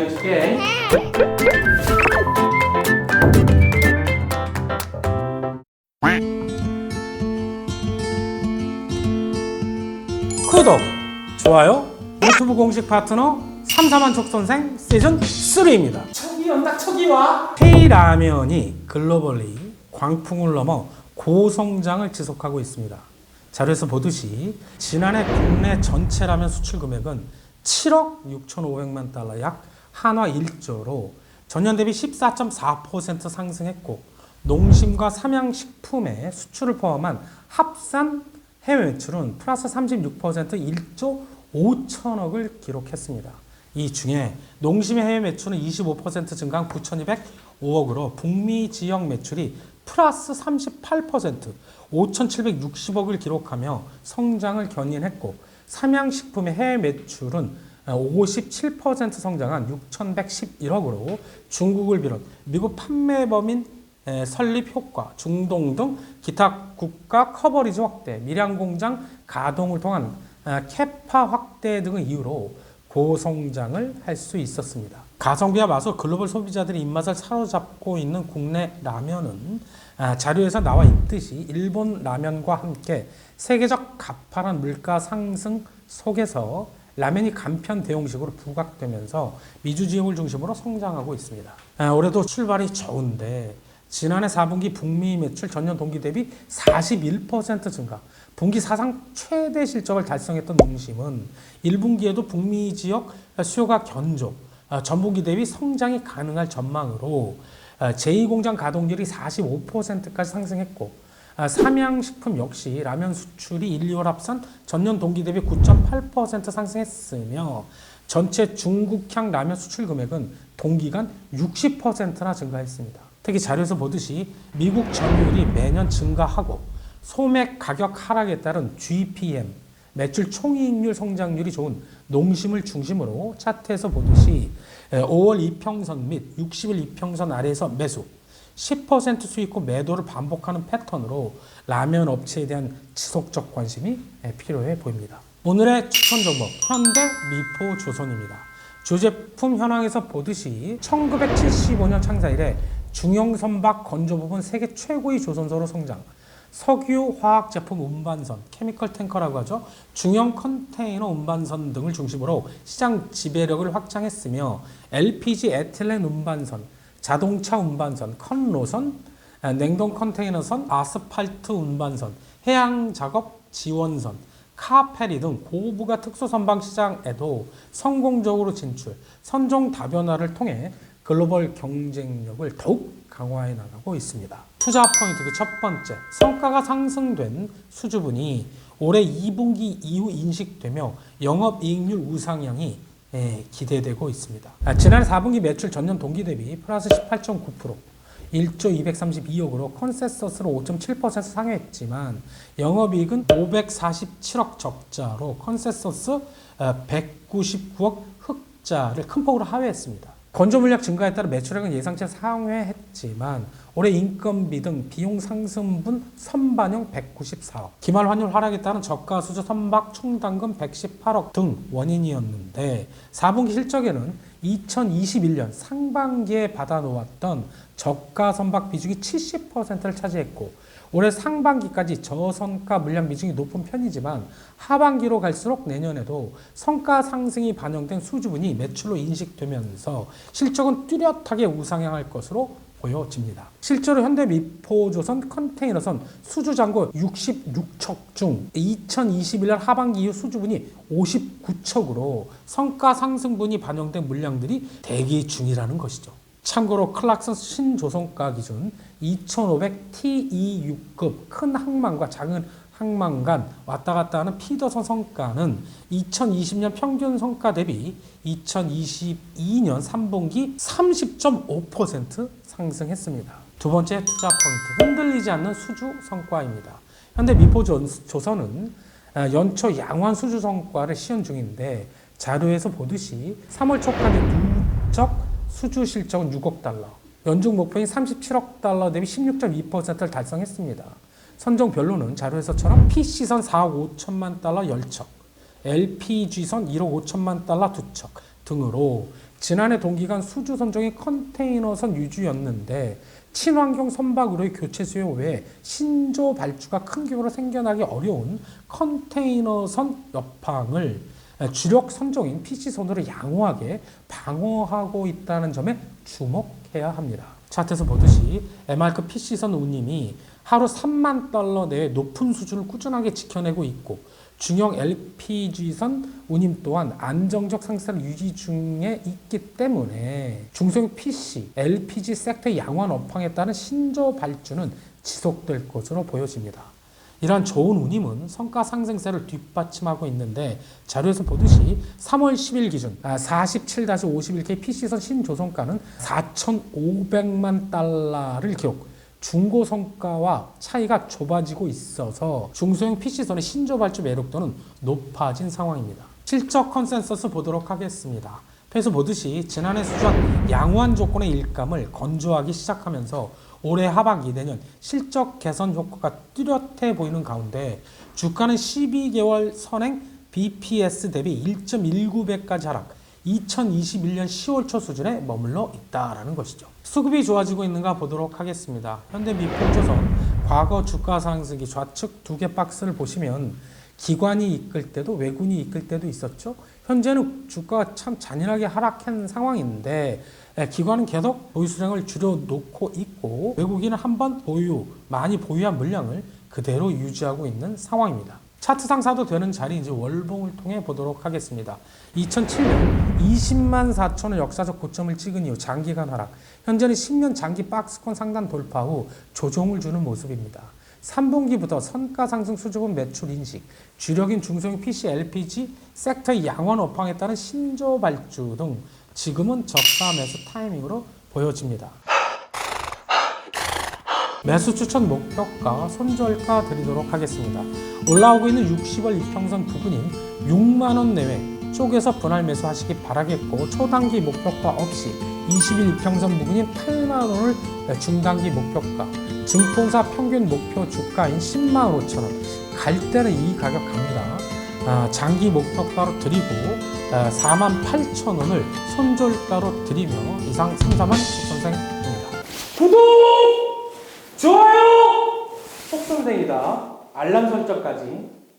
알려줄게. 구독, 좋아요, 유튜브 공식 파트너 삼삼한척 선생 시즌 3입니다. 척이 온다, 척이 와. K라면이 글로벌리 광풍을 넘어 고성장을 지속하고 있습니다. 자료에서 보듯이 지난해 국내 전체 라면 수출 금액은 7억 6,500만 달러, 약 한화 1조로 전년 대비 14.4% 상승했고, 농심과 삼양식품의 수출을 포함한 합산 해외 매출은 플러스 36% 1조 5천억을 기록했습니다. 이 중에 농심의 해외 매출은 25% 증가한 9,205억으로 북미 지역 매출이 플러스 38% 5,760억을 기록하며 성장을 견인했고, 삼양식품의 해외 매출은 57% 성장한 6,111억으로 중국을 비롯 미국 판매범인 설립 효과, 중동 등 기타 국가 커버리지 확대, 밀양 공장 가동을 통한 캐파 확대 등의 이유로 고성장을 할 수 있었습니다. 가성비와 맛으로 글로벌 소비자들의 입맛을 사로잡고 있는 국내 라면은 자료에서 나와 있듯이 일본 라면과 함께 세계적 가파른 물가 상승 속에서 라면이 간편 대용식으로 부각되면서 미주 지역을 중심으로 성장하고 있습니다. 올해도 출발이 좋은데 지난해 4분기 북미 매출 전년 동기 대비 41% 증가, 분기 사상 최대 실적을 달성했던 농심은 1분기에도 북미 지역 수요가 견조, 전분기 대비 성장이 가능할 전망으로 제2공장 가동률이 45%까지 상승했고, 삼양식품 역시 라면 수출이 1, 2월 합산 전년 동기 대비 9.8% 상승했으며 전체 중국향 라면 수출 금액은 동기간 60%나 증가했습니다. 특히 자료에서 보듯이 미국 점유율이 매년 증가하고 소맥 가격 하락에 따른 GPM, 매출 총이익률 성장률이 좋은 농심을 중심으로 차트에서 보듯이 5월 이평선 및 60일 이평선 아래에서 매수, 10% 수익 후 매도를 반복하는 패턴으로 라면 업체에 대한 지속적 관심이 필요해 보입니다. 오늘의 추천 종목, 현대 미포 조선입니다. 주제품 현황에서 보듯이 1975년 창사 이래 중형선박 건조 부분 세계 최고의 조선소로 성장, 석유 화학 제품 운반선, 케미컬 탱커라고 하죠. 중형 컨테이너 운반선 등을 중심으로 시장 지배력을 확장했으며 LPG 에틸렌 운반선, 자동차 운반선, 컨로선, 냉동 컨테이너선, 아스팔트 운반선, 해양 작업 지원선, 카페리 등 고부가 특수 선박 시장에도 성공적으로 진출, 선종 다변화를 통해 글로벌 경쟁력을 더욱 강화해 나가고 있습니다. 투자 포인트 그 첫 번째, 성과가 상승된 수주분이 올해 2분기 이후 인식되며 영업이익률 우상향이 기대되고 있습니다. 지난해 4분기 매출 전년 동기 대비 플러스 18.9%, 1조 232억으로 컨센서스로 5.7% 상회했지만 영업이익은 547억 적자로 컨센서스 199억 흑자를 큰 폭으로 하회했습니다. 건조 물량 증가에 따라 매출액은 예상치 상회했지만 올해 인건비 등 비용 상승분 선반영 194억, 기말 환율 하락에 따른 저가 수주 선박 총당금 118억 등 원인이었는데 4분기 실적에는 2021년 상반기에 받아놓았던 저가 선박 비중이 70%를 차지했고, 올해 상반기까지 저선가 물량 비중이 높은 편이지만 하반기로 갈수록 내년에도 성가 상승이 반영된 수주분이 매출로 인식되면서 실적은 뚜렷하게 우상향할 것으로 보여집니다. 실제로 현대미포조선 컨테이너선 수주잔고 66척 중 2021년 하반기 이후 수주분이 59척으로 성가 상승분이 반영된 물량들이 대기 중이라는 것이죠. 참고로 클락슨 신조선가 기준 2500 TEU급 큰 항만과 작은 항만 간 왔다 갔다 하는 피더선 성가는 2020년 평균 성가 대비 2022년 3분기 30.5% 상승했습니다. 두 번째 투자 포인트, 흔들리지 않는 수주 성과입니다. 현대 미포조선은 연초 양호한 수주 성과를 시현 중인데 자료에서 보듯이 3월 초까지 누적 수주 실적은 6억 달러, 연중 목표인 37억 달러 대비 16.2%를 달성했습니다. 선종별로는 자료에서처럼 PC선 4억 5천만 달러 10척, LPG선 1억 5천만 달러 2척 등으로 지난해 동기간 수주 선종이 컨테이너선 유주였는데 친환경 선박으로의 교체 수요 외에 신조 발주가 큰 규모로 생겨나기 어려운 컨테이너선 옆항을 주력 선종인 PC선으로 양호하게 방어하고 있다는 점에 주목해야 합니다. 차트에서 보듯이 MR급 PC선 운임이 하루 3만 달러 내외 높은 수준을 꾸준하게 지켜내고 있고 중형 LPG선 운임 또한 안정적 상승을 유지 중에 있기 때문에 중소형 PC, LPG 섹터의 양호한 업황에 따른 신조 발주는 지속될 것으로 보여집니다. 이러한 좋은 운임은 성과 상승세를 뒷받침하고 있는데 자료에서 보듯이 3월 10일 기준 47-51K PC선 신조선가는 4,500만 달러를 기록. 중고 성과와 차이가 좁아지고 있어서 중소형 PC선의 신조 발주 매력도는 높아진 상황입니다. 실적 컨센서스 보도록 하겠습니다. 앞에서 보듯이 지난해 수주한 양호한 조건의 일감을 건조하기 시작하면서 올해 하반기 내년 실적 개선 효과가 뚜렷해 보이는 가운데 주가는 12개월 선행 BPS 대비 1.19배까지 하락, 2021년 10월 초 수준에 머물러 있다라는 것이죠. 수급이 좋아지고 있는가 보도록 하겠습니다. 현대 미포조선 과거 주가 상승기 좌측 두 개 박스를 보시면 기관이 이끌 때도 외군이 이끌 때도 있었죠. 현재는 주가가 참 잔인하게 하락한 상황인데 기관은 계속 보유 수량을 줄여놓고 있고 외국인은 한번 많이 보유한 물량을 그대로 유지하고 있는 상황입니다. 차트상 사도 되는 자리인지 월봉을 통해 보도록 하겠습니다. 2007년 20만 4천원 역사적 고점을 찍은 이후 장기간 하락, 현재는 10년 장기 박스권 상단 돌파 후 조정을 주는 모습입니다. 3분기부터 선가 상승 수주분 매출 인식, 주력인 중소형 PC, LPG 섹터의 양호한 업황에 따른 신조 발주 등 지금은 적사 매수 타이밍으로 보여집니다. 매수 추천 목표가 손절가 드리도록 하겠습니다. 올라오고 있는 60월 이평선 부근인 6만원 내외 쪽에서 분할 매수하시기 바라겠고 초단기 목표가 없이 20일 이평선 부근인 8만원을 중단기 목표가, 증권사 평균 목표 주가인 10만 5천원 갈 때는 이 가격 갑니다. 장기 목표가로 드리고 4만 8천원을 손절가로 드리며 이상 3사만 선생입니다. 구독! 좋아요! 속선생이다. 알람 설정까지